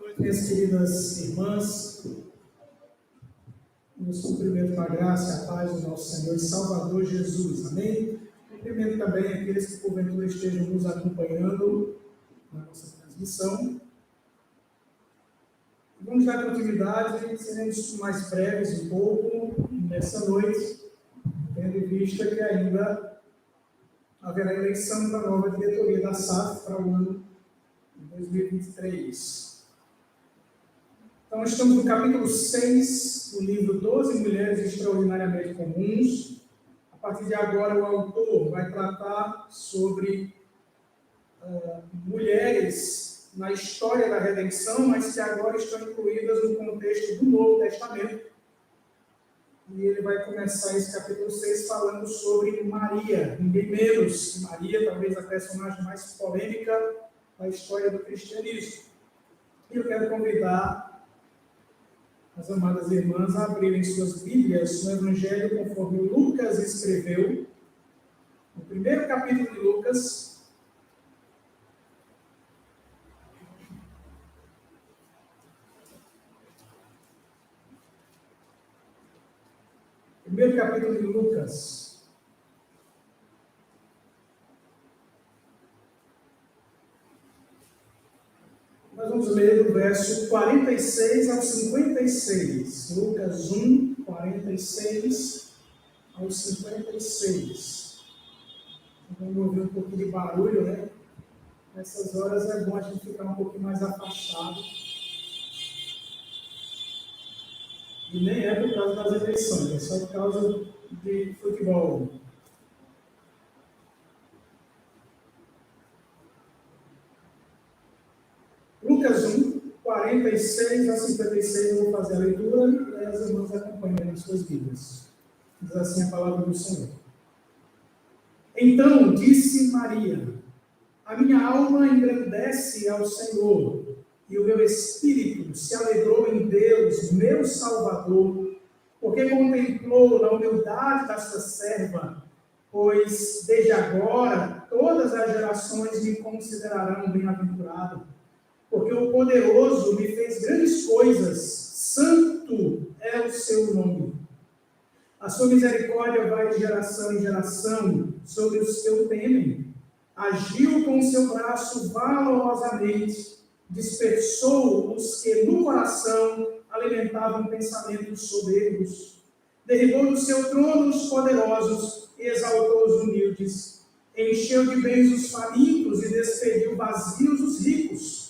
noite, minhas queridas irmãs. Nos cumprimento com a graça e a paz do nosso Senhor e Salvador Jesus. Amém? Cumprimento também aqueles que porventura estejam nos acompanhando na nossa transmissão. Vamos dar continuidade, seremos mais breves um pouco nessa noite, tendo em vista que ainda haverá eleição para a nova diretoria da SAF para o ano de 2023. Então, estamos no capítulo 6 do livro 12 Mulheres Extraordinariamente Comuns. A partir de agora, o autor vai tratar sobre mulheres na história da redenção, mas que agora estão incluídas no contexto do Novo Testamento. E ele vai começar esse capítulo 6 falando sobre Maria, ninguém menos que Maria, talvez a personagem mais polêmica da história do cristianismo. E eu quero convidar as amadas irmãs a abrirem suas Bíblias no Evangelho conforme Lucas escreveu, no primeiro capítulo de Lucas, primeiro capítulo de Lucas. Nós vamos ler do verso 46 ao 56. Lucas 1, 46 ao 56. Vamos ouvir um pouquinho de barulho, né? Nessas horas é bom a gente ficar um pouquinho mais afastado. E nem é por causa das eleições, é só por causa de futebol. Lucas 1, 46 a 56, eu vou fazer a leitura e as irmãs acompanham as suas Bíblias. Diz assim a palavra do Senhor. Então disse Maria: a minha alma engrandece ao Senhor, e o meu espírito se alegrou em Deus, meu Salvador, porque contemplou na humildade da sua serva, pois desde agora todas as gerações me considerarão bem-aventurado. Porque o poderoso me fez grandes coisas, santo é o seu nome. A sua misericórdia vai de geração em geração sobre os que o temem. Agiu com o seu braço valorosamente, dispersou os que no coração alimentavam pensamentos soberbos. Derribou do seu trono os poderosos e exaltou os humildes. Encheu de bens os famintos e despediu vazios os ricos.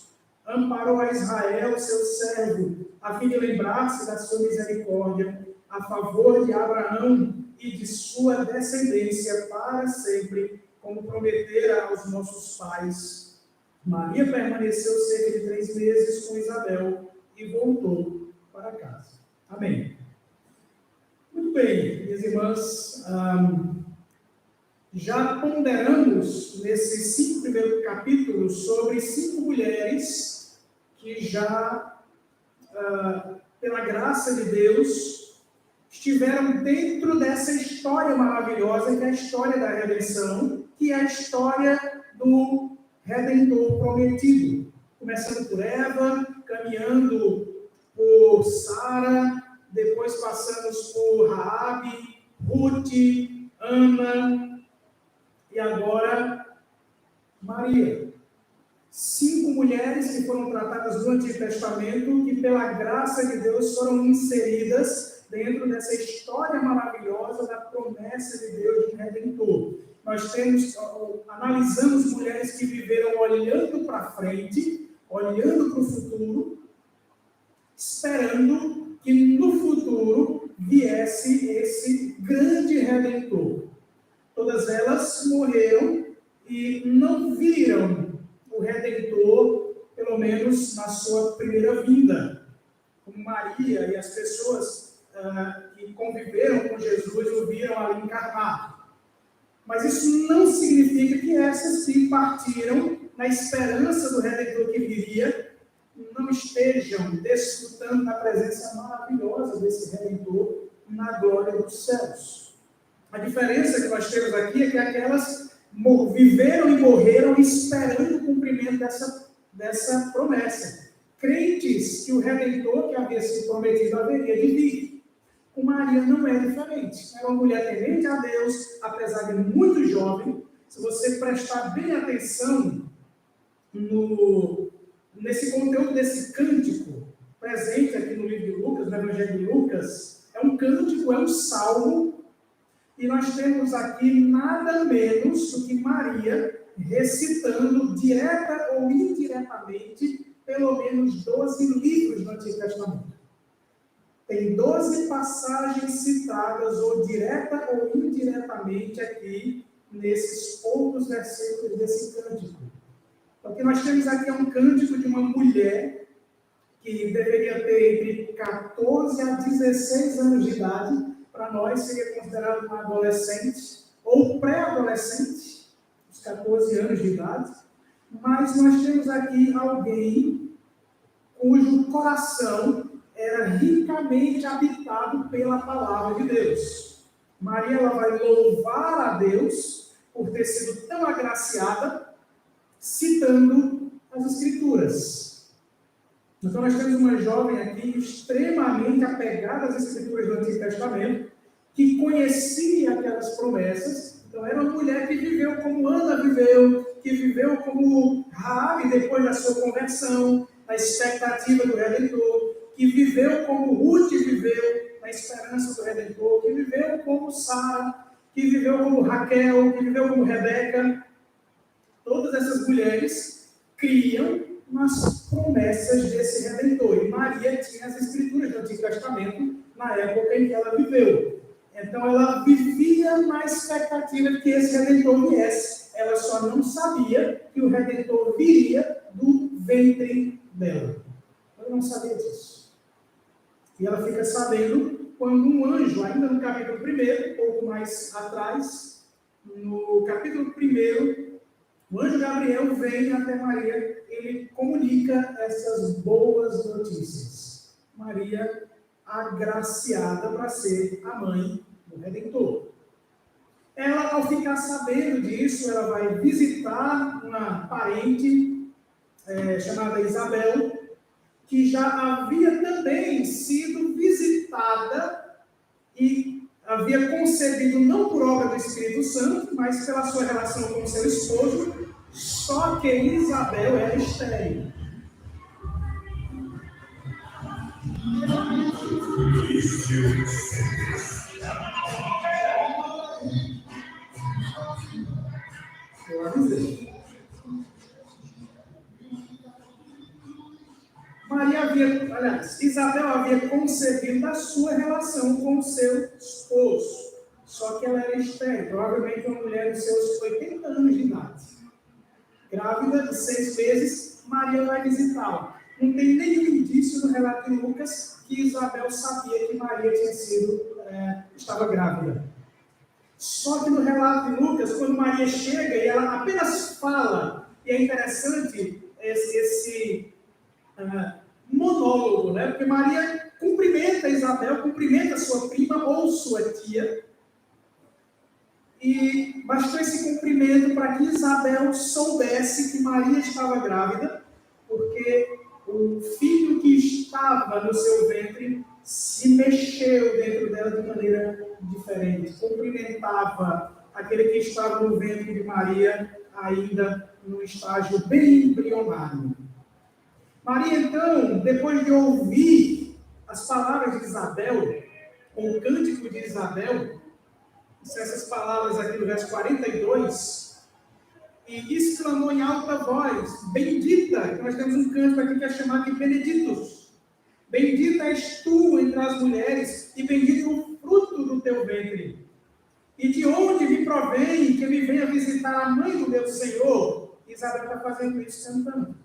Amparou a Israel, seu servo, a fim de lembrar-se da sua misericórdia, a favor de Abraão e de sua descendência para sempre, como prometera aos nossos pais. Maria permaneceu cerca de 3 meses com Isabel e voltou para casa. Amém. Muito bem, minhas irmãs, já ponderamos nesses 5 primeiros capítulos sobre 5 mulheres que já, pela graça de Deus, estiveram dentro dessa história maravilhosa que é a história da redenção, que é a história do Redentor prometido. Começando por Eva, caminhando por Sara, depois passamos por Raabe, Ruth, Ana e agora Maria. 5 mulheres que foram tratadas no Antigo Testamento, que pela graça de Deus foram inseridas dentro dessa história maravilhosa da promessa de Deus de um Redentor. Nós analisamos mulheres que viveram olhando para frente, olhando para o futuro, esperando que no futuro viesse esse grande Redentor. Todas elas morreram e não viram o Redentor, pelo menos na sua primeira vinda. Como Maria e as pessoas que conviveram com Jesus o viram ali encarnado. Mas isso não significa que essas que partiram na esperança do Redentor que viria, não estejam desfrutando da presença maravilhosa desse Redentor na glória dos céus. A diferença que nós temos aqui é que aquelas viveram e morreram esperando o cumprimento dessa promessa. crentes que o Redentor que havia sido prometido haveria de vir. Com Maria não é diferente. Era uma mulher temente a Deus, apesar de muito jovem. Se você prestar bem atenção nesse conteúdo desse cântico, presente aqui no livro de Lucas, no Evangelho de Lucas, é um cântico, é um salmo, e nós temos aqui nada menos do que Maria recitando, direta ou indiretamente, pelo menos 12 livros do Antigo Testamento. Tem 12 passagens citadas, ou direta ou indiretamente, aqui, nesses poucos versículos desse cântico. Então, o que nós temos aqui é um cântico de uma mulher que deveria ter entre 14 a 16 anos de idade. Para nós seria considerado uma adolescente ou pré-adolescente, os 14 anos de idade. Mas nós temos aqui alguém cujo coração era ricamente habitado pela palavra de Deus. Maria, ela vai louvar a Deus por ter sido tão agraciada, citando as Escrituras. Então, nós temos uma jovem aqui extremamente apegada às Escrituras do Antigo Testamento, que conhecia aquelas promessas. Então, era uma mulher que viveu como Ana viveu, que viveu como Raabe depois da sua conversão, na expectativa do Redentor, que viveu como Ruth viveu, na esperança do Redentor, que viveu como Sara, que viveu como Raquel, que viveu como Rebeca. Todas essas mulheres criam nas promessas desse Redentor. E Maria tinha as Escrituras do Antigo Testamento na época em que ela viveu. Então, ela vivia na expectativa de que esse Redentor viesse. Ela só não sabia que o Redentor viria do ventre dela. Ela não sabia disso. E ela fica sabendo quando um anjo, ainda no capítulo 1, pouco mais atrás, no capítulo 1, o anjo Gabriel vem até Maria, ele comunica essas boas notícias. Maria, agraciada para ser a mãe do Redentor. Ela, ao ficar sabendo disso, ela vai visitar uma parente chamada Isabel, que já havia também sido visitada e havia concebido não por obra do Espírito Santo, mas pela sua relação com seu esposo, só que Isabel era estéril. Eu avisei. Isabel havia concebido da sua relação com o seu esposo, só que ela era estéril, provavelmente uma mulher de seus 80 anos de idade. Grávida de 6 meses, Maria vai visitá-la. Não tem nenhum indício no relato de Lucas que Isabel sabia que Maria estava grávida. Só que no relato de Lucas, quando Maria chega e ela apenas fala, e é interessante esse monólogo, né? Porque Maria cumprimenta Isabel, cumprimenta sua prima ou sua tia, e bastou esse cumprimento para que Isabel soubesse que Maria estava grávida, porque o filho que estava no seu ventre se mexeu dentro dela de maneira diferente. Cumprimentava aquele que estava no ventre de Maria, ainda no estágio bem embrionário. Maria, então, depois de ouvir as palavras de Isabel, ou o cântico de Isabel, essas palavras aqui no verso 42, e exclamou em alta voz: bendita, nós temos um cântico aqui que é chamado de Benedictus. Bendita és tu entre as mulheres, e bendito o fruto do teu ventre. E de onde me provém que me venha visitar a mãe do meu Senhor? Isabel está fazendo isso cantando.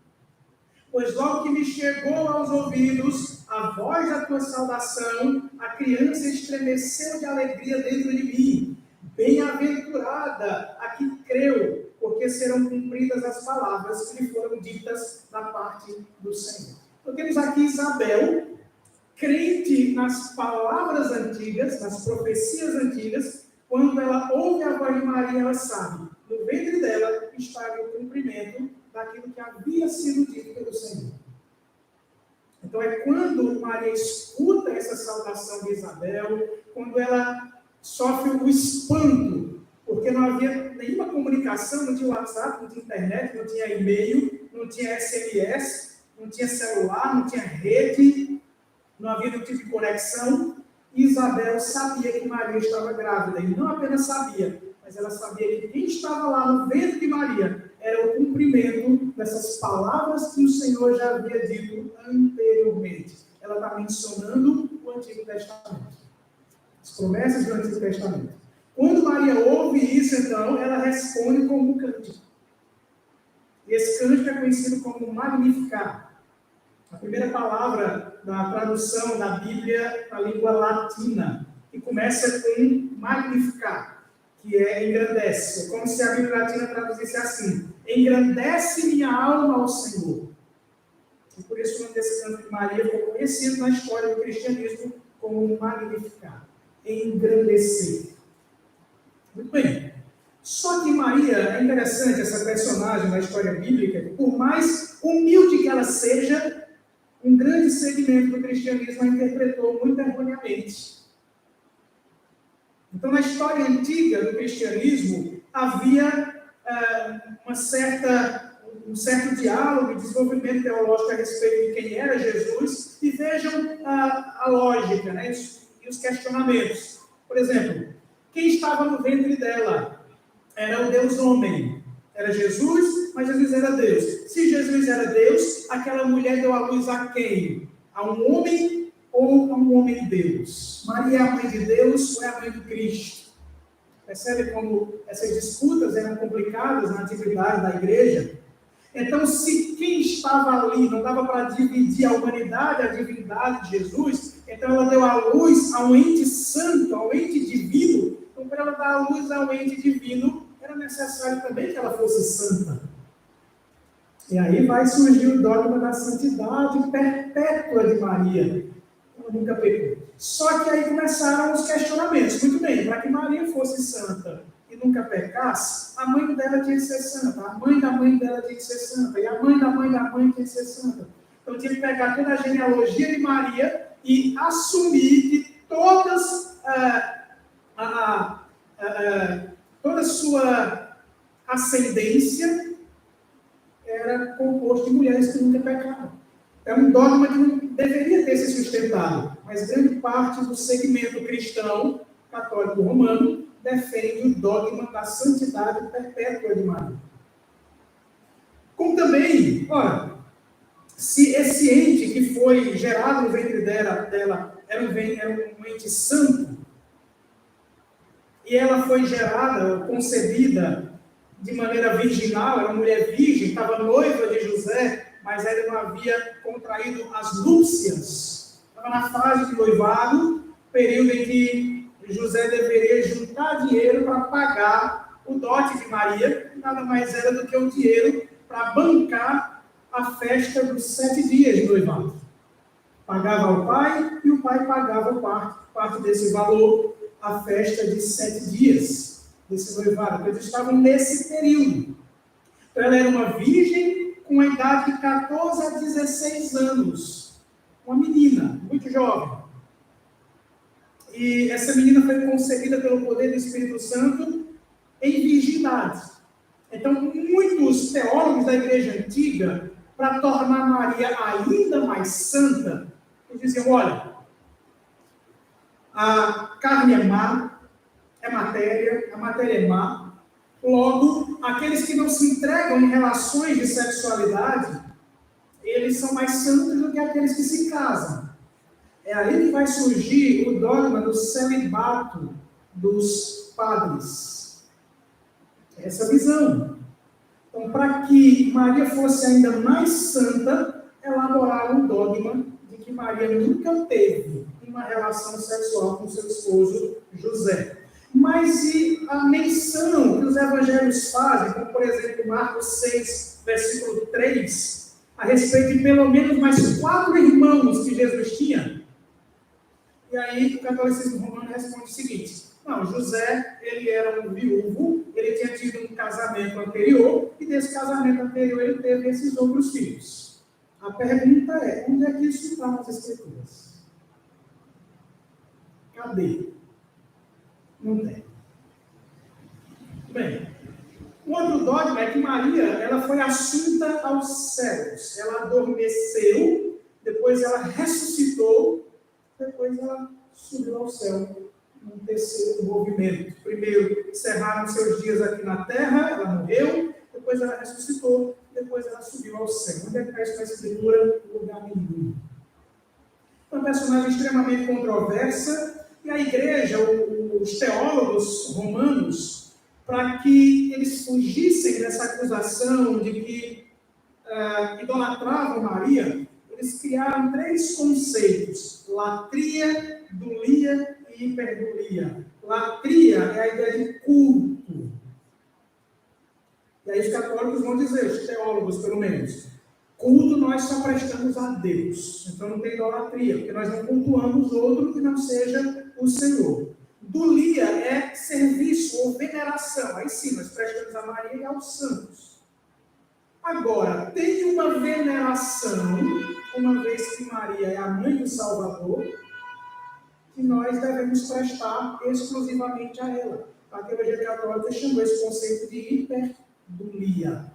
Pois logo que me chegou aos ouvidos a voz da tua saudação, a criança estremeceu de alegria dentro de mim. Bem-aventurada a que creu, porque serão cumpridas as palavras que lhe foram ditas da parte do Senhor. Então temos aqui Isabel, crente nas palavras antigas, nas profecias antigas. Quando ela ouve a voz de Maria, ela sabe, no ventre dela está o cumprimento daquilo que havia sido dito pelo Senhor. Então é quando Maria escuta essa saudação de Isabel, quando ela sofre o espanto, porque não havia nenhuma comunicação, não tinha WhatsApp, não tinha internet, não tinha e-mail, não tinha SMS, não tinha celular, não tinha rede, não havia nenhum tipo de conexão. Isabel sabia que Maria estava grávida, e não apenas sabia, mas ela sabia que quem estava lá no ventre de Maria era o cumprimento dessas palavras que o Senhor já havia dito anteriormente. Ela está mencionando o Antigo Testamento, as promessas do Antigo Testamento. Quando Maria ouve isso, então, ela responde com um cântico. E esse cântico é conhecido como Magnificat. A primeira palavra da tradução da Bíblia na língua latina, que começa com Magnificat, que é engrandece. É como se a Bíblia latina traduzisse assim: engrandece minha alma ao Senhor. E por isso o nome desse canto de Maria foi conhecido na história do cristianismo como Magnificat, engrandecer. Muito bem. Só que Maria, é interessante essa personagem da história bíblica, que por mais humilde que ela seja, um grande segmento do cristianismo a interpretou muito erroneamente. Então, na história antiga do cristianismo, havia um certo diálogo e desenvolvimento teológico a respeito de quem era Jesus, e vejam a lógica, né, e os questionamentos. Por exemplo, quem estava no ventre dela? Era o Deus homem. Era Jesus, mas Jesus era Deus. Se Jesus era Deus, aquela mulher deu à luz a quem? A um homem ou a um homem Deus? Maria é a mãe de Deus ou é a mãe de Cristo? Percebe como essas disputas eram complicadas na antiguidade da igreja? Então, se quem estava ali não dava para dividir a humanidade, a divindade de Jesus, então ela deu à luz a um ente santo, a um ente divino. Então, para ela dar à luz a um ente divino, era necessário também que ela fosse santa. E aí vai surgir o dogma da santidade perpétua de Maria. Ela nunca pecou. Só que aí começaram os questionamentos. Muito bem, para que Maria fosse santa e nunca pecasse, a mãe dela tinha que ser santa, a mãe da mãe dela tinha que ser santa, e a mãe da mãe da mãe tinha que ser santa. Então tinha que pegar toda a genealogia de Maria e assumir que toda a sua ascendência era composto de mulheres que nunca pecaram. É um dogma que não deveria ter se sustentado, mas grande parte do segmento cristão, católico romano, defende o dogma da santidade perpétua de Maria. Como também, olha, se esse ente que foi gerado no ventre dela era um ente santo, e ela foi gerada, ou concebida de maneira virginal, era uma mulher virgem, estava noiva de José, mas ainda não havia contraído as núpcias. Estava na fase de noivado, período em que José deveria juntar dinheiro para pagar o dote de Maria, que nada mais era do que o dinheiro para bancar a festa dos 7 dias de noivado. Pagava ao pai e o pai pagava parte desse valor, a festa de 7 dias desse noivado. Eles estavam nesse período. Então ela era uma virgem com a idade de 14 a 16 anos. Uma menina, muito jovem. E essa menina foi concebida pelo poder do Espírito Santo em virgindade. Então, muitos teólogos da igreja antiga, para tornar Maria ainda mais santa, eles diziam, olha, a carne é má, é matéria, a matéria é má. Logo, aqueles que não se entregam em relações de sexualidade, eles são mais santos do que aqueles que se casam. É aí que vai surgir o dogma do celibato dos padres. Essa visão. Então, para que Maria fosse ainda mais santa, elaboraram um dogma de que Maria nunca teve uma relação sexual com seu esposo José. Mas e a menção que os evangelhos fazem, como por exemplo Marcos 6, versículo 3, a respeito de pelo menos mais 4 irmãos que Jesus tinha? E aí o catolicismo romano responde o seguinte: não, José, ele era um viúvo, ele tinha tido um casamento anterior, e desse casamento anterior ele teve esses outros filhos. A pergunta é, onde é que isso está nas Escrituras? Cadê? Não tem. Bem, um outro dogma é que Maria, ela foi assunta aos céus. Ela adormeceu, depois ela ressuscitou, depois ela subiu ao céu. Um terceiro movimento. Primeiro, encerraram seus dias aqui na terra, ela morreu, depois ela ressuscitou, depois ela subiu ao céu. Onde é que está isso na Escritura? Em lugar nenhum. É uma personagem extremamente controversa, e a igreja, os teólogos romanos, para que eles fugissem dessa acusação de que idolatravam Maria, eles criaram 3 conceitos: latria, dulia e hiperdulia. Latria é a ideia de culto. E aí os católicos vão dizer, os teólogos pelo menos, culto nós só prestamos a Deus. Então não tem idolatria, porque nós não cultuamos outro que não seja o Senhor. Dulia é serviço ou veneração. Aí sim, nós prestamos a Maria e aos santos. Agora, tem uma veneração, uma vez que Maria é a mãe do Salvador, que nós devemos prestar exclusivamente a ela. A teologia católica chamou esse conceito de hiperdulia.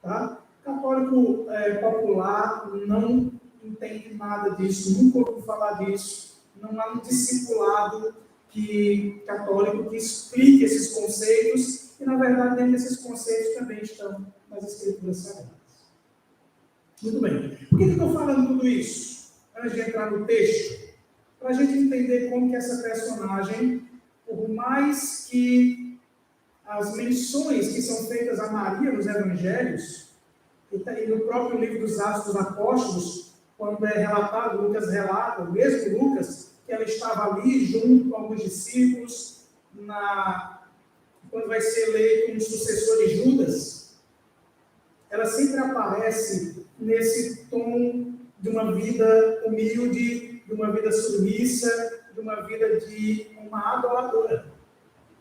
Tá? Católico popular não entende nada disso, nunca ouviu falar disso. Não há um discipulado católico que explique esses conceitos, e na verdade dentro desses conceitos também estão nas Escrituras Sagradas. Muito bem. Por que eu estou falando tudo isso? Antes de entrar no texto, para a gente entender como que essa personagem, por mais que as menções que são feitas a Maria nos Evangelhos, e no próprio livro dos Atos dos Apóstolos, quando é relatado, Lucas relata, o mesmo Lucas, que ela estava ali junto com alguns discípulos, quando vai ser eleito um sucessor de Judas, ela sempre aparece nesse tom de uma vida humilde, de uma vida submissa, de uma vida de uma adoradora.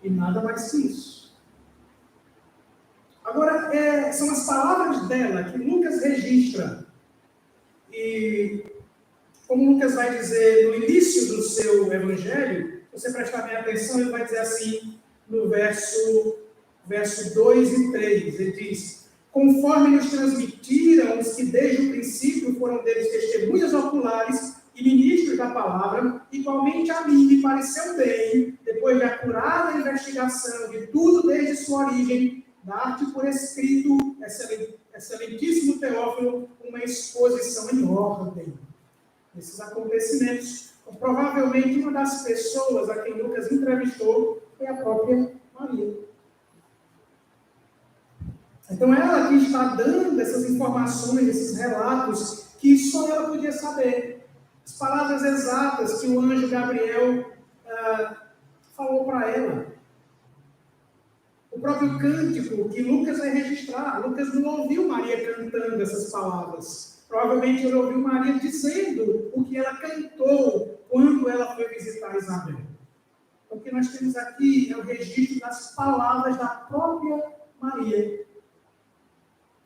E nada mais que isso. Agora, são as palavras dela que Lucas registra. E, como Lucas vai dizer no início do seu evangelho, se você prestar bem atenção, ele vai dizer assim, no verso 2 e 3, ele diz: conforme nos transmitiram os que desde o princípio foram deles testemunhas oculares e ministros da palavra, igualmente a mim me pareceu bem, depois de acurada investigação de tudo desde sua origem, dar-te por escrito, excelentíssimo Teófilo, uma exposição em ordem desses acontecimentos. Então, provavelmente uma das pessoas a quem Lucas entrevistou foi a própria Maria. Então, ela que está dando essas informações, esses relatos, que só ela podia saber. As palavras exatas que o anjo Gabriel falou para ela. O próprio cântico que Lucas vai registrar. Lucas não ouviu Maria cantando essas palavras. Provavelmente ele ouviu Maria dizendo o que ela cantou quando ela foi visitar Isabel. O que nós temos aqui é o registro das palavras da própria Maria.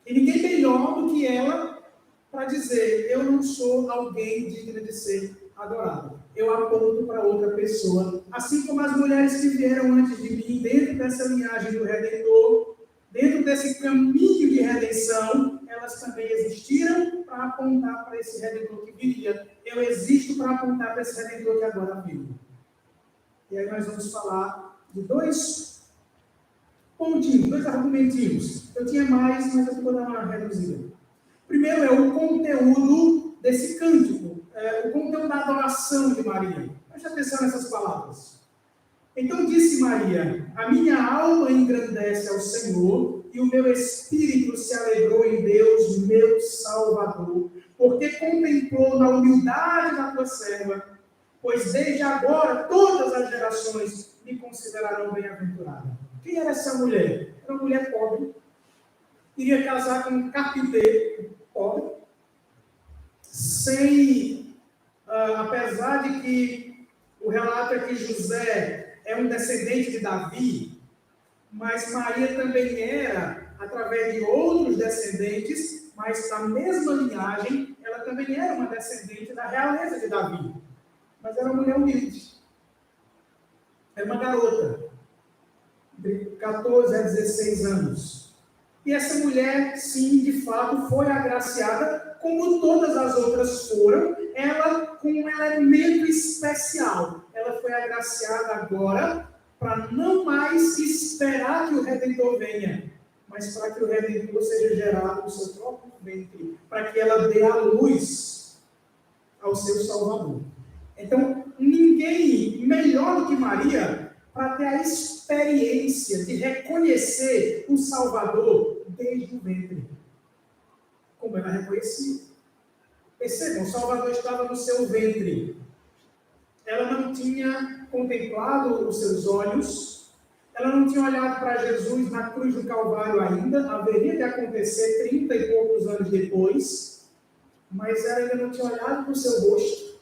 E ninguém melhor do que ela para dizer: eu não sou alguém digno de ser adorado. Eu aponto para outra pessoa. Assim como as mulheres que vieram antes de mim, dentro dessa linhagem do Redentor, dentro desse caminho de redenção, elas também existiram para apontar para esse Redentor que viria. Eu existo para apontar para esse Redentor que agora vive. E aí nós vamos falar de 2 pontinhos, 2 argumentinhos. Eu tinha mais, mas eu vou dar uma reduzida. Primeiro é o conteúdo desse cântico, o conteúdo da adoração de Maria. Preste atenção nessas palavras. Então disse Maria: a minha alma engrandece ao Senhor, e o meu espírito se alegrou em Deus, meu Salvador, porque contemplou na humildade da tua serva, pois desde agora todas as gerações me considerarão bem-aventurada. Quem era essa mulher? Era uma mulher pobre. Iria casar com um carpinteiro pobre. Apesar de que o relato é que José é um descendente de Davi, mas Maria também era, através de outros descendentes, mas da mesma linhagem, ela também era uma descendente da realeza de Davi. Mas era uma mulher humilde. Era uma garota, de 14 a 16 anos. E essa mulher, sim, de fato, foi agraciada, como todas as outras foram, ela com um elemento especial. Ela foi agraciada agora para não mais esperar que o Redentor venha, mas para que o Redentor seja gerado no seu próprio ventre, para que ela dê a luz ao seu Salvador. Então, ninguém melhor do que Maria para ter a experiência de reconhecer o Salvador desde o ventre. Como ela reconhecia. Percebam, o Salvador estava no seu ventre. Ela não tinha contemplado os seus olhos, ela não tinha olhado para Jesus na cruz do Calvário ainda, haveria de acontecer 30 e poucos anos depois, mas ela ainda não tinha olhado para o seu rosto,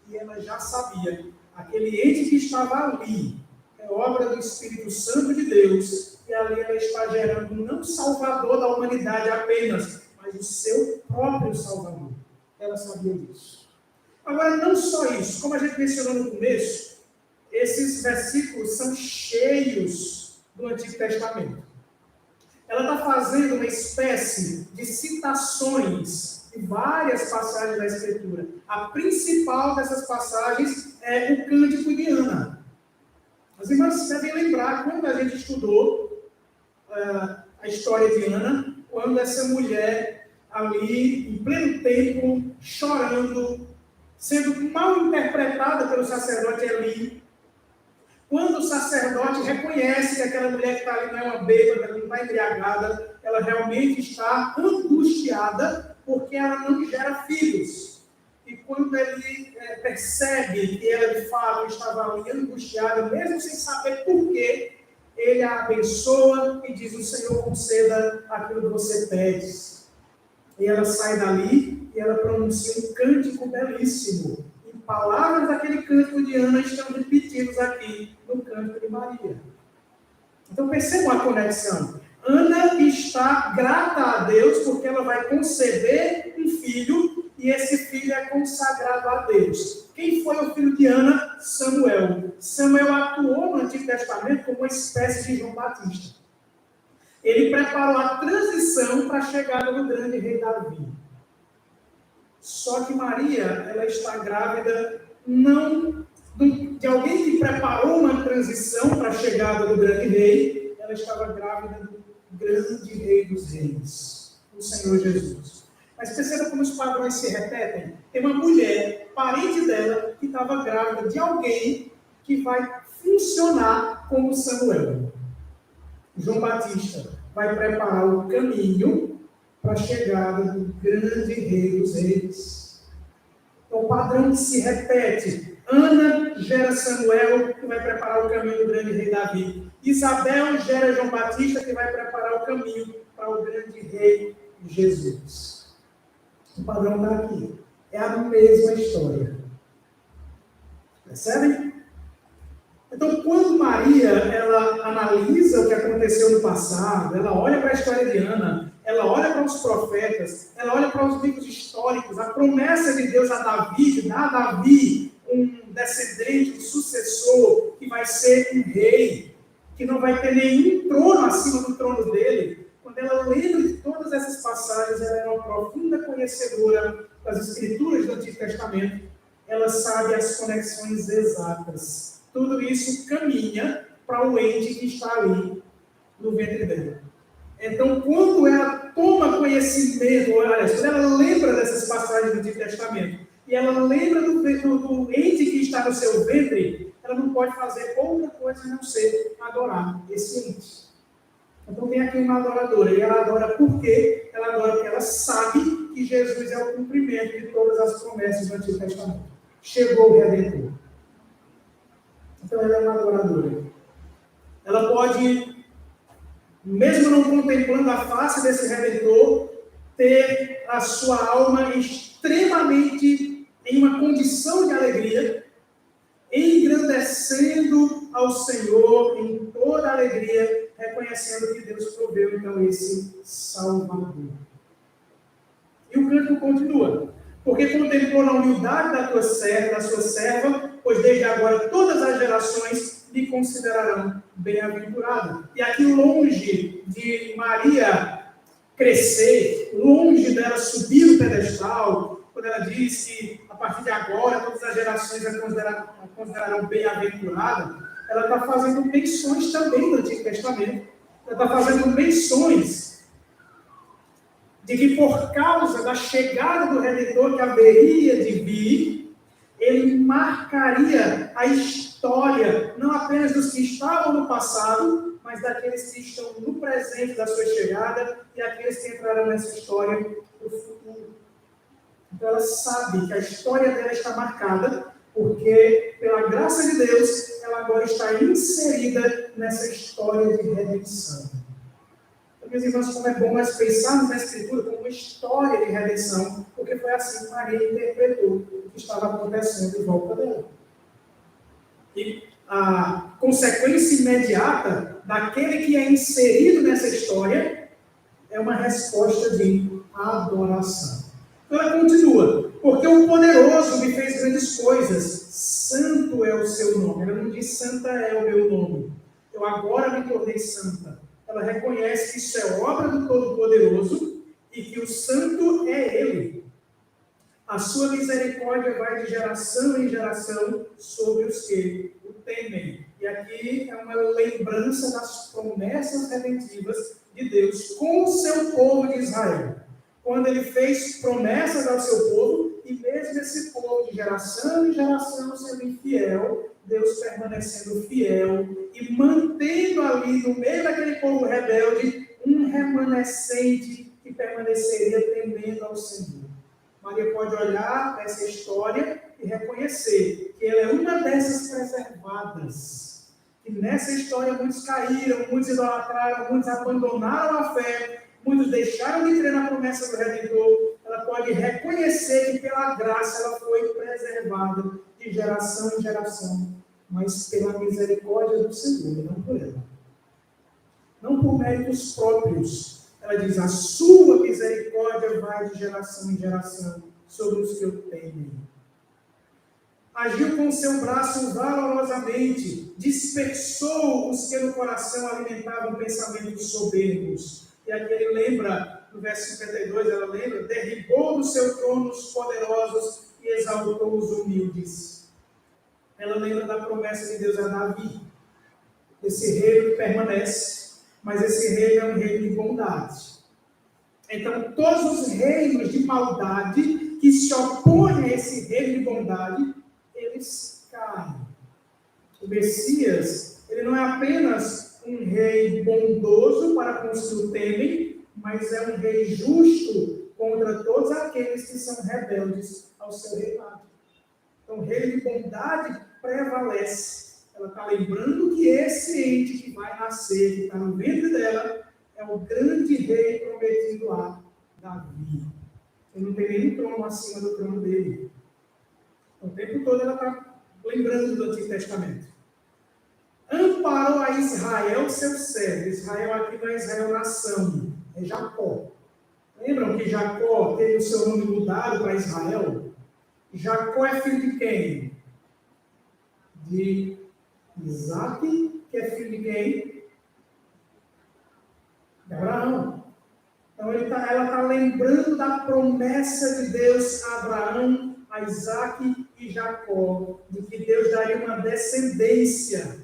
e ela já sabia, aquele ente que estava ali, é obra do Espírito Santo de Deus, e ali ela está gerando não o Salvador da humanidade apenas, mas o seu próprio Salvador. Ela sabia disso. Agora, não só isso, como a gente mencionou no começo, esses versículos são cheios do Antigo Testamento. Ela está fazendo uma espécie de citações de várias passagens da Escritura. A principal dessas passagens é o Cântico de Ana. As irmãs devem lembrar, quando a gente estudou a história de Ana, quando essa mulher ali, em pleno tempo, chorando, sendo mal interpretada pelo sacerdote Eli, quando o sacerdote reconhece que aquela mulher que está ali não é uma bêbada, ela não está embriagada, ela realmente está angustiada porque ela não gera filhos. E quando ele percebe que ela de fato estava ali angustiada, mesmo sem saber porquê, ele a abençoa e diz: o Senhor conceda aquilo que você pede. E ela sai dali e ela pronuncia um cântico belíssimo. E palavras daquele cântico de Ana estão repetidas aqui no cântico de Maria. Então percebam a conexão. Ana está grata a Deus porque ela vai conceber um filho e esse filho é consagrado a Deus. Quem foi o filho de Ana? Samuel. Samuel atuou no Antigo Testamento como uma espécie de João Batista. Ele preparou a transição para a chegada do grande rei Davi. Só que Maria, ela está grávida não de alguém que preparou uma transição para a chegada do grande rei, ela estava grávida do grande rei dos reis, o Senhor Jesus. Mas perceba como os padrões se repetem. Tem uma mulher, parente dela, que estava grávida de alguém que vai funcionar como Samuel. João Batista vai preparar o caminho para a chegada do grande rei dos reis. Então, o padrão que se repete. Ana gera Samuel, que vai preparar o caminho do grande rei Davi. Isabel gera João Batista, que vai preparar o caminho para o grande rei Jesus. O padrão está aqui. É a mesma história. Percebem? Então, quando Maria ela analisa o que aconteceu no passado, ela olha para a história de Ana, ela olha para os profetas, ela olha para os livros históricos, a promessa de Deus a Davi, de dar a Davi um descendente, um sucessor, que vai ser um rei, que não vai ter nenhum trono acima do trono dele. Quando ela lembra de todas essas passagens, ela é uma profunda conhecedora das Escrituras do Antigo Testamento, ela sabe as conexões exatas. Tudo isso caminha para o ente que está ali no ventre dela. Então, quando ela toma conhecimento, quando ela lembra dessas passagens do Antigo Testamento, e ela lembra do ente que está no seu ventre, ela não pode fazer outra coisa a não ser adorar esse ente. Então, tem aqui uma adoradora, e ela adora por quê? Ela adora porque ela sabe que Jesus é o cumprimento de todas as promessas do Antigo Testamento. Chegou o Redentor. Então, ela é uma adoradora. Ela pode, mesmo não contemplando a face desse Redentor, ter a sua alma extremamente em uma condição de alegria, engrandecendo ao Senhor em toda alegria, reconhecendo que Deus proveu, então, esse Salvador. E o canto continua. Porque contemplou na humildade da tua serva, da sua serva, pois desde agora todas as gerações me considerarão bem-aventurado. E aqui longe de Maria crescer, longe dela subir no pedestal, quando ela diz que a partir de agora todas as gerações a considerarão bem-aventurada, ela está fazendo menções também do Antigo Testamento. Ela está fazendo menções de que por causa da chegada do Redentor que haveria de vir, ele marcaria a história, não apenas dos que estavam no passado, mas daqueles que estão no presente da sua chegada e aqueles que entrarão nessa história no futuro. Então ela sabe que a história dela está marcada, porque pela graça de Deus, ela agora está inserida nessa história de redenção. Meus irmãos, como é bom nós pensarmos na Escritura como uma história de redenção, porque foi assim que Maria interpretou o que estava acontecendo em volta dela. E a consequência imediata daquele que é inserido nessa história é uma resposta de adoração. Então ela continua, porque o poderoso me fez grandes coisas, santo é o seu nome. Ela não diz santa é o meu nome. Eu agora me tornei santa. Ela reconhece que isso é obra do Todo-Poderoso e que o santo é Ele. A sua misericórdia vai de geração em geração sobre os que o temem. E aqui é uma lembrança das promessas redentivas de Deus com o seu povo de Israel. Quando Ele fez promessas ao seu povo, e mesmo esse povo de geração em geração sendo infiel, Deus permanecendo fiel e mantendo ali no meio daquele povo rebelde um remanescente que permaneceria temendo ao Senhor. Maria pode olhar para essa história e reconhecer que ela é uma dessas preservadas. E nessa história muitos caíram, muitos idolatraram, muitos abandonaram a fé, muitos deixaram de crer na promessa do Redentor. Ela pode reconhecer que pela graça ela foi preservada de geração em geração, mas pela misericórdia do Senhor, e não por ela. Não por méritos próprios. Ela diz, a sua misericórdia vai de geração em geração sobre os que o temem. Agiu com seu braço valorosamente, dispersou os que no coração alimentavam pensamentos soberbos. E aqui ele lembra, no verso 52, ela lembra, derribou do seu trono os poderosos e exaltou os humildes. Ela lembra da promessa de Deus a Davi, esse reino que permanece, mas esse reino é um reino de bondade. Então, todos os reinos de maldade que se opõem a esse reino de bondade, eles caem. O Messias, ele não é apenas um rei bondoso para com os que o temem, mas é um rei justo contra todos aqueles que são rebeldes ao seu reinado. Então, o reino de bondade prevalece. Ela está lembrando que esse ente que vai nascer, que está no ventre dela, é o grande rei prometido a Davi. Ele não tem nenhum trono acima do trono dele. O tempo todo ela está lembrando do Antigo Testamento. Amparou a Israel, seu servo. Israel aqui não é Israel nação, é Jacó. Lembram que Jacó teve o seu nome mudado para Israel? Jacó é filho de quem? De Isaac, que é filho de quem? De Abraão. Então ela está lembrando da promessa de Deus a Abraão, a Isaac e Jacó, de que Deus daria uma descendência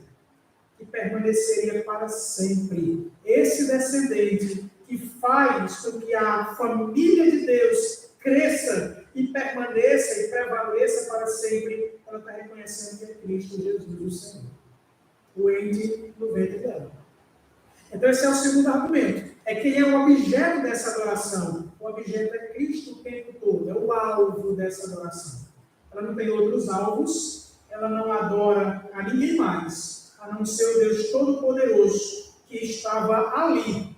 que permaneceria para sempre. Esse descendente que faz com que a família de Deus cresça e permaneça e prevaleça para sempre, ela está reconhecendo que é Cristo Jesus, o Senhor. O ente no ventre dela. Então esse é o segundo argumento. É quem é o objeto dessa adoração. O objeto é Cristo o tempo todo. É o alvo dessa adoração. Ela não tem outros alvos. Ela não adora a ninguém mais, a não ser o Deus Todo-Poderoso que estava ali.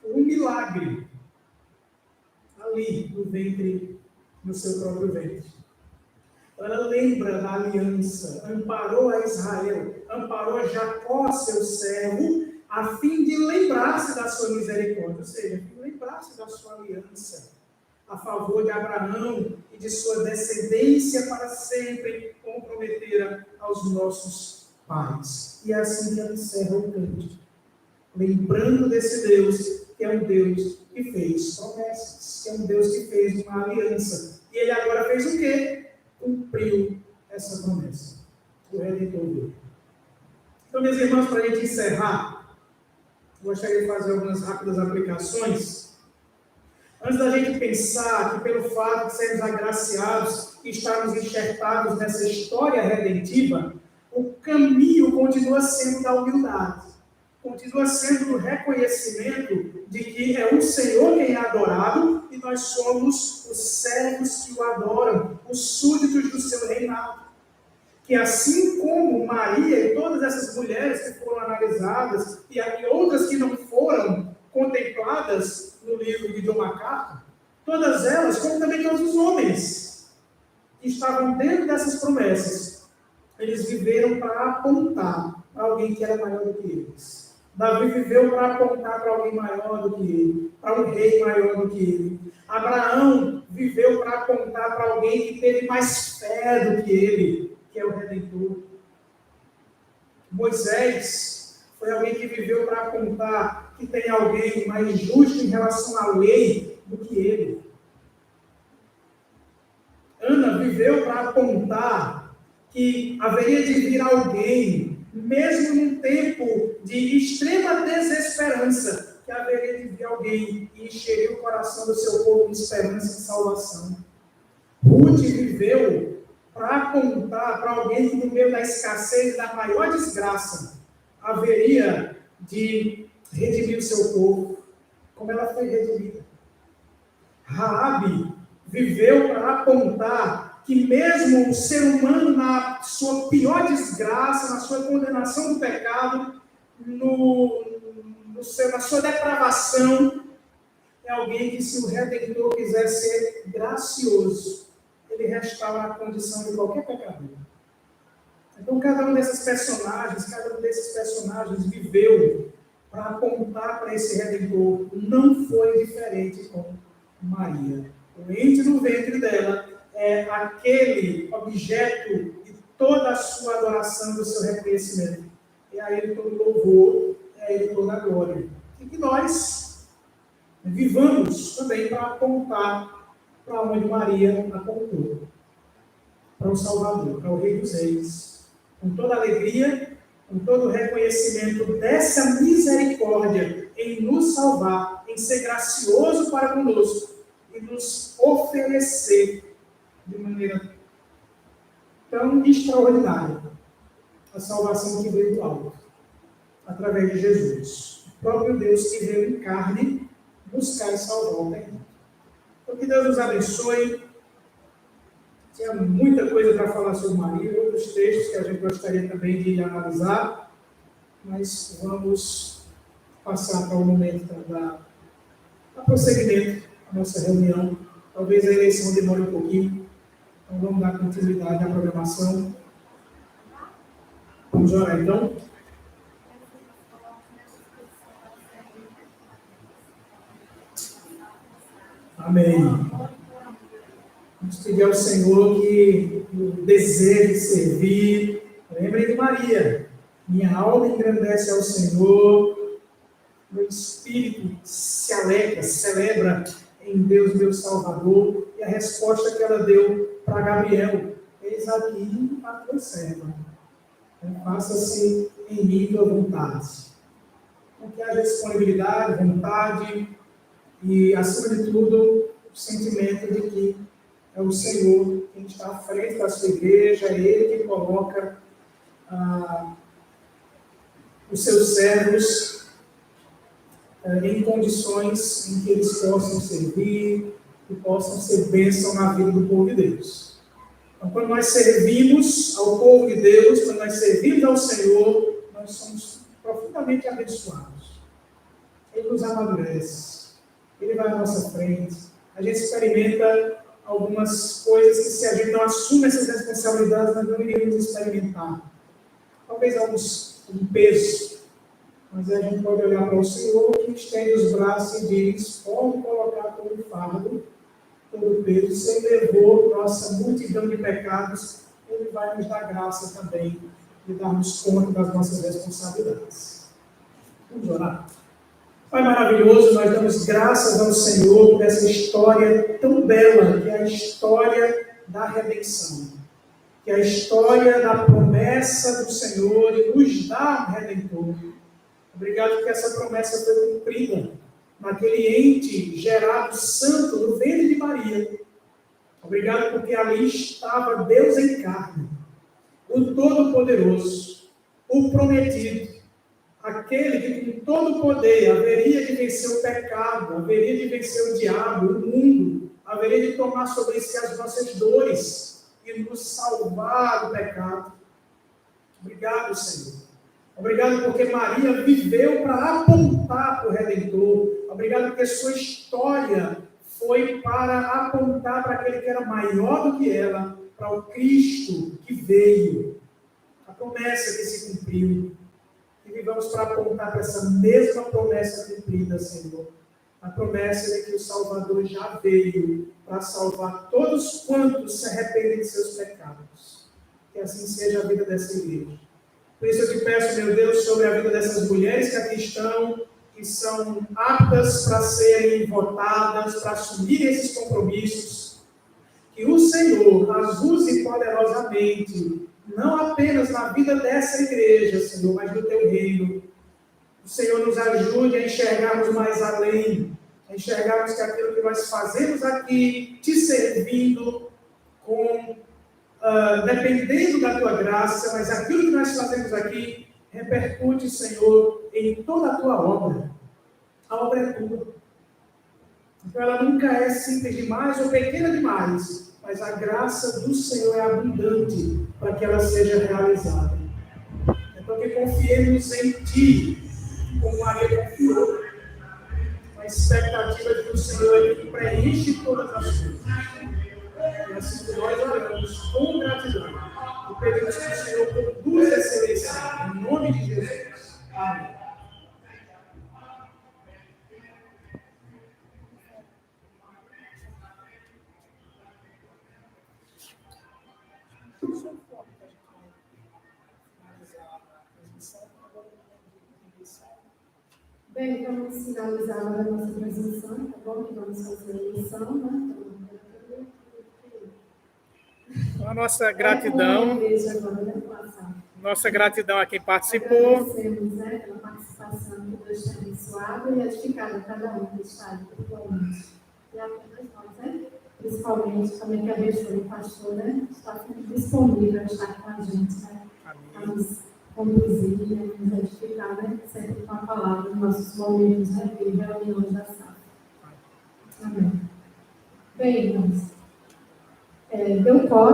Um milagre. Ali, no ventre, no seu próprio ventre. Ela lembra da aliança, amparou a Israel, amparou a Jacó, seu servo, a fim de lembrar-se da sua misericórdia, ou seja, a fim de lembrar-se da sua aliança, a favor de Abraão e de sua descendência para sempre, como prometera aos nossos pais. E assim ele encerra o cântico, lembrando desse Deus, que é um Deus que fez promessas, que é um Deus que fez uma aliança. E ele agora fez o quê? Cumpriu essa promessa. O Redentor dele. Então, meus irmãos, para a gente encerrar, gostaria de fazer algumas rápidas aplicações. Antes da gente pensar que pelo fato de sermos agraciados e estarmos enxertados nessa história redentiva, o caminho continua sendo da humildade. Continua sendo o reconhecimento de que é o Senhor quem é adorado e nós somos os servos que o adoram, os súditos do seu reinado. Que assim como Maria e todas essas mulheres que foram analisadas e outras que não foram contempladas no livro de John MacArthur, todas elas, como também todos os homens que estavam dentro dessas promessas, eles viveram para apontar para alguém que era maior do que eles. Davi viveu para apontar para alguém maior do que ele, para um rei maior do que ele. Abraão viveu para apontar para alguém que teve mais fé do que ele, que é o Redentor. Moisés foi alguém que viveu para apontar que tem alguém mais justo em relação à lei do que ele. Ana viveu para apontar que haveria de vir alguém, mesmo num tempo de extrema desesperança, que haveria de vir alguém e encheria o coração do seu povo de esperança e salvação. Ruth viveu para apontar para alguém que, no meio da escassez e da maior desgraça, haveria de redimir o seu povo, como ela foi redimida. Raabe viveu para apontar que mesmo o ser humano, na sua pior desgraça, na sua condenação do pecado, na sua depravação, é alguém que, se o Redentor quiser ser gracioso, ele restaura a condição de qualquer pecador. Então, cada um desses personagens viveu para apontar para esse Redentor. Não foi diferente com Maria. O ente no ventre dela é aquele objeto de toda a sua adoração, do seu reconhecimento. É a ele todo louvor, é a ele toda a glória. E que nós vivamos também para apontar para onde Maria apontou. Para o Salvador, para o Rei dos Reis. Com toda a alegria, com todo o reconhecimento dessa misericórdia em nos salvar, em ser gracioso para conosco e nos oferecer de maneira tão extraordinária a salvação que veio do alto, através de Jesus, o próprio Deus que veio em carne buscar e salvar o pecado. Então, que Deus nos abençoe. Tinha muita coisa para falar sobre Maria, outros textos que a gente gostaria também de analisar, mas vamos passar para o momento da prosseguimento da nossa reunião. Talvez a eleição demore um pouquinho, então vamos dar continuidade à programação. Vamos orar então? Amém. Vamos pedir ao Senhor que o desejo de servir. Lembrem de Maria. Minha alma engrandece ao Senhor. Meu espírito se alegra, celebra em Deus, meu Salvador. E a resposta que ela deu para Gabriel: eis aqui a tua serva. Faça-se em mim tua vontade. Então, que haja disponibilidade, vontade e, acima de tudo, o sentimento de que é o Senhor quem está à frente da sua igreja, é Ele quem coloca os seus servos em condições em que eles possam servir e possam ser bênção na vida do povo de Deus. Então, quando nós servimos ao povo de Deus, quando nós servimos ao Senhor, nós somos profundamente abençoados. Ele nos amadurece, Ele vai à nossa frente, a gente experimenta algumas coisas que, se a gente não assume essas responsabilidades, nós não iríamos experimentar. Talvez um peso, Mas a gente pode olhar para o Senhor que estende os braços e diz: pode colocar todo o fardo, todo o peso. Se Ele levou nossa multidão de pecados, Ele vai nos dar graça também de darmos conta das nossas responsabilidades. Vamos orar. Pai maravilhoso, nós damos graças ao Senhor por essa história tão bela, que é a história da redenção, que é a história da promessa do Senhor de nos dar um Redentor. Obrigado que essa promessa foi cumprida naquele ente gerado santo no ventre de Maria. Obrigado porque ali estava Deus em carne, o Todo-Poderoso, o prometido, aquele que com todo o poder haveria de vencer o pecado, haveria de vencer o diabo, o mundo, haveria de tomar sobre si as nossas dores e nos salvar do pecado. Obrigado, Senhor. Obrigado porque Maria viveu para apontar para o Redentor. Obrigado porque sua história foi para apontar para aquele que era maior do que ela, para o Cristo que veio. A promessa que se cumpriu. E vivamos para apontar para essa mesma promessa cumprida, Senhor. A promessa de que o Salvador já veio para salvar todos quantos se arrependem de seus pecados. Que assim seja a vida dessa igreja. Por isso eu te peço, meu Deus, sobre a vida dessas mulheres que aqui estão, que são aptas para serem votadas, para assumir esses compromissos. Que o Senhor as use poderosamente, não apenas na vida dessa igreja, Senhor, mas do teu reino. O Senhor nos ajude a enxergarmos mais além, a enxergarmos que aquilo que nós fazemos aqui, te servindo, dependendo da tua graça, mas aquilo que nós fazemos aqui repercute, Senhor, em toda a tua obra. A obra é tua. Então ela nunca é simples demais ou pequena demais, mas a graça do Senhor é abundante para que ela seja realizada. Então que confiemos em Ti, como Maria confiou, com a expectativa de que o Senhor é que preenche todas as coisas. E assim que nós oramos com gratidão e pedimos que o Senhor conduza essa eleição, em nome de Jesus. Amém. Bem, vamos finalizar a nossa transmissão, tá bom? Que vamos fazer a eleição, né? Então, a nossa gratidão, nossa gratidão a quem participou. Agradecemos, né, pela participação, que Deus tenha abençoado e edificado a cada um que está aí, principalmente. E apenas nós, né? Principalmente, também que abençoe o pastor, né? Está sempre disponível a estar com a gente, né? A nos conduzir, nos edificar, né? Sempre com a palavra, nos nossos momentos, né? E reuniões da sala. Amém. Bem, irmãos, deu toque.